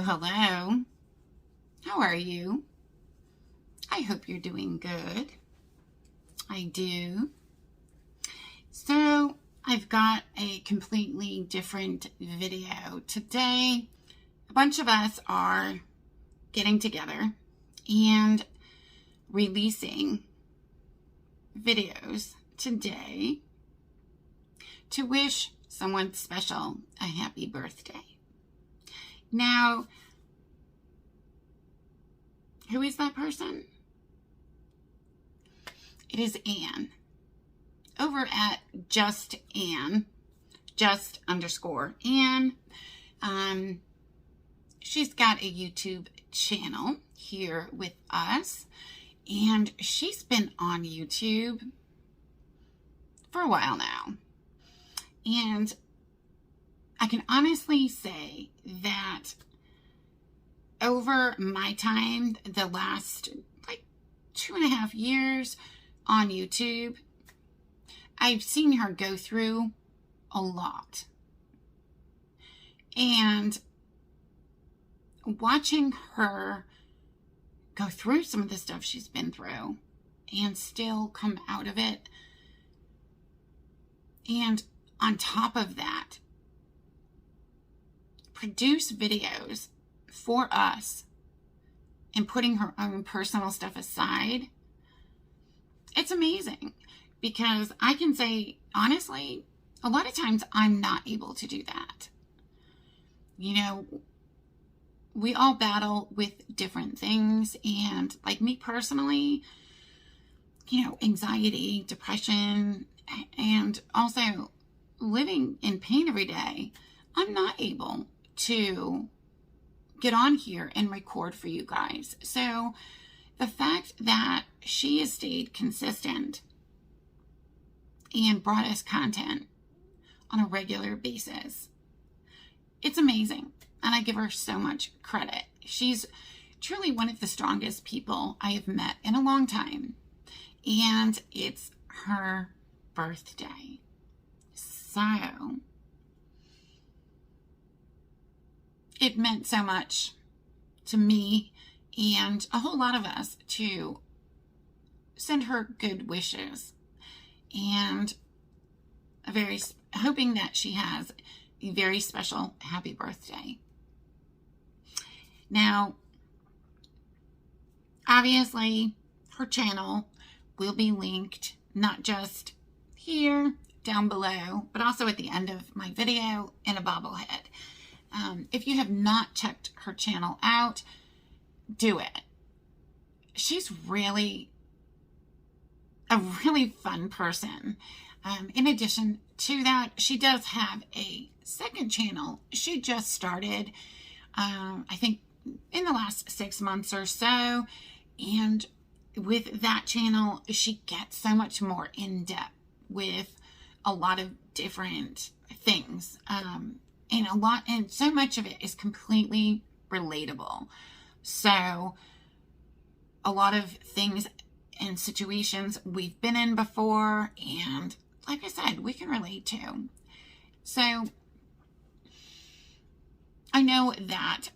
Hello. How are you? I hope you're doing good. I do. So, I've got a completely different video. Today, a bunch of us are getting together and releasing videos today to wish someone special a happy birthday. Now, who is that person? It is Anne. Over at justanne, just_Anne. She's got a YouTube channel here with us, and she's been on YouTube for a while now. And I can honestly say that over my time, the last 2.5 years on YouTube, I've seen her go through a lot. And watching her go through some of the stuff she's been through and still come out of it, and on top of that, produce videos for us and putting her own personal stuff aside, it's amazing. Because I can say, honestly, a lot of times I'm not able to do that. You know, we all battle with different things. And like me personally, you know, anxiety, depression, and also living in pain every day, I'm not able to get on here and record for you guys. So the fact that she has stayed consistent and brought us content on a regular basis, it's amazing. And I give her so much credit. She's truly one of the strongest people I have met in a long time. And it's her birthday. So it meant so much to me and a whole lot of us to send her good wishes, and hoping that she has a very special happy birthday. Now, obviously, her channel will be linked not just here down below, but also at the end of my video in a bobblehead. If you have not checked her channel out, do it. She's really a really fun person. In addition to that, she does have a second channel. She just started, I think, in the last 6 months or so. And with that channel, she gets so much more in depth with a lot of different things. And so much of it is completely relatable. So a lot of things and situations we've been in before, and like I said, we can relate to. So I know that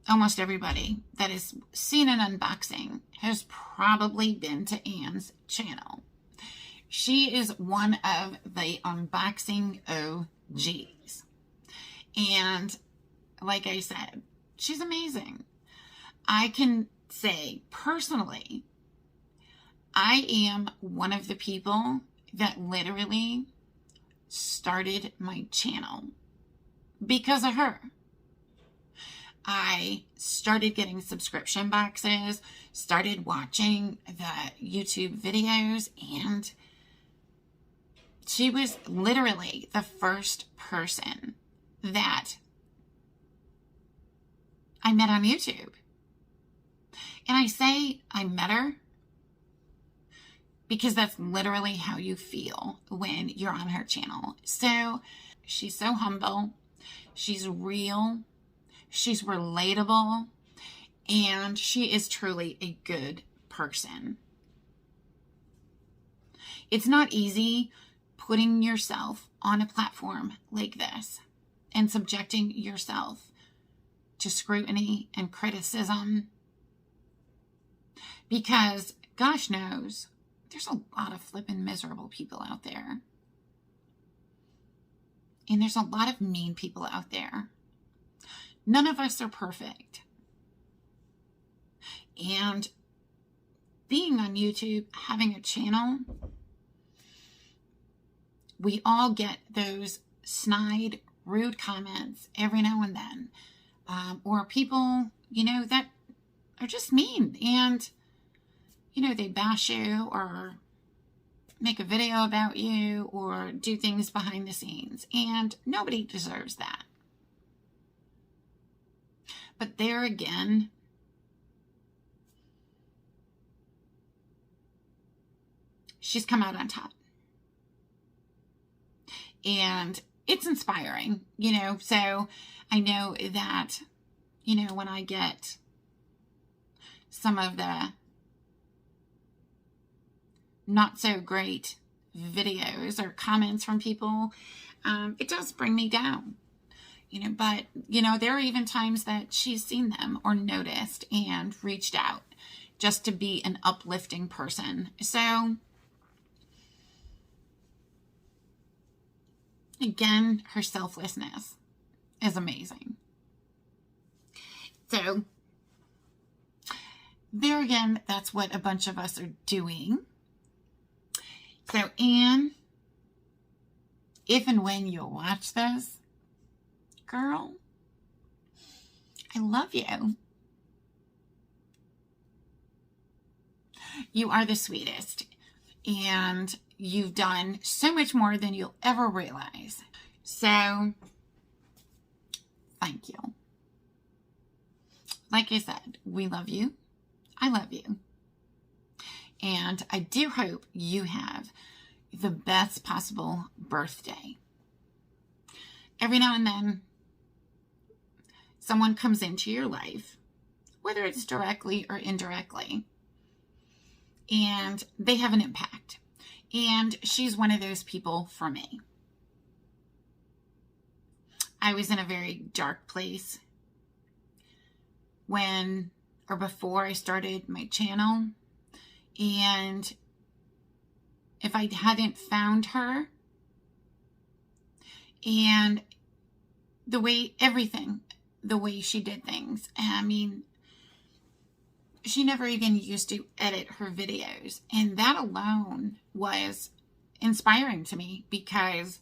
almost everybody that has seen an unboxing has probably been to Anne's channel. She is one of the unboxing OGs. And like I said, she's amazing. I can say personally, I am one of the people that literally started my channel because of her. I started getting subscription boxes, started watching the YouTube videos, and she was literally the first person that I met on YouTube. And I say I met her because that's literally how you feel when you're on her channel. So she's so humble, she's real, she's relatable, and she is truly a good person. It's not easy putting yourself on a platform like this and subjecting yourself to scrutiny and criticism, because gosh knows there's a lot of flippin' miserable people out there. And there's a lot of mean people out there. None of us are perfect. And being on YouTube, having a channel, we all get those snide, rude comments every now and then. Or people, that are just mean. And, they bash you or make a video about you or do things behind the scenes. And nobody deserves that. But there again, she's come out on top. And it's inspiring, so I know that, when I get some of the not so great videos or comments from people, it does bring me down, but, there are even times that she's seen them or noticed and reached out just to be an uplifting person. So again, her selflessness is amazing. So there again, that's what a bunch of us are doing. So Anne, if and when you'll watch this, girl, I love you. You are the sweetest. And you've done so much more than you'll ever realize. So, thank you. Like I said, we love you. I love you. And I do hope you have the best possible birthday. Every now and then, someone comes into your life, whether it's directly or indirectly, and they have an impact. And she's one of those people for me. I was in a very dark place before I started my channel. And if I hadn't found her and the way she did things, I mean, she never even used to edit her videos. And that alone was inspiring to me because,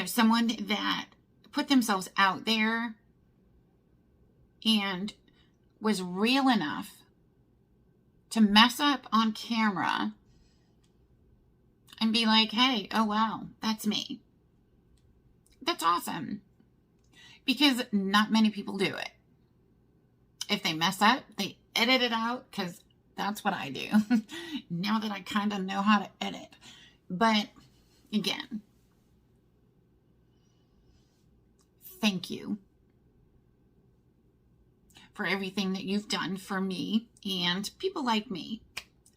someone that put themselves out there and was real enough to mess up on camera and be like, hey, oh wow, that's me. That's awesome. Because not many people do it. If they mess up, they edit it out, because that's what I do. Now that I kind of know how to edit. But again, thank you for everything that you've done for me and people like me.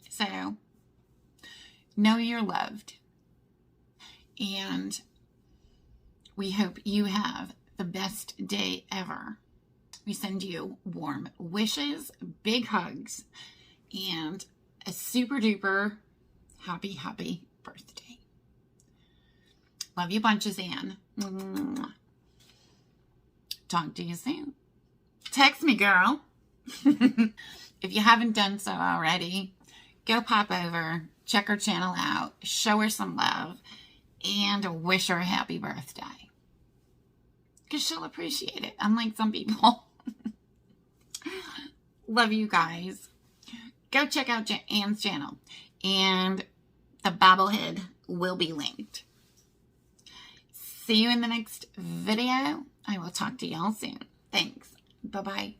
So, know you're loved. And we hope you have the best day ever. We send you warm wishes, big hugs, and a super duper happy, happy birthday. Love you bunches, Anne. Talk to you soon. Text me, girl. If you haven't done so already, go pop over, check her channel out, show her some love, and wish her a happy birthday. Because she'll appreciate it, unlike some people. Love you guys. Go check out Anne's channel, and the bobblehead will be linked. See you in the next video. I will talk to y'all soon. Thanks. Bye-bye.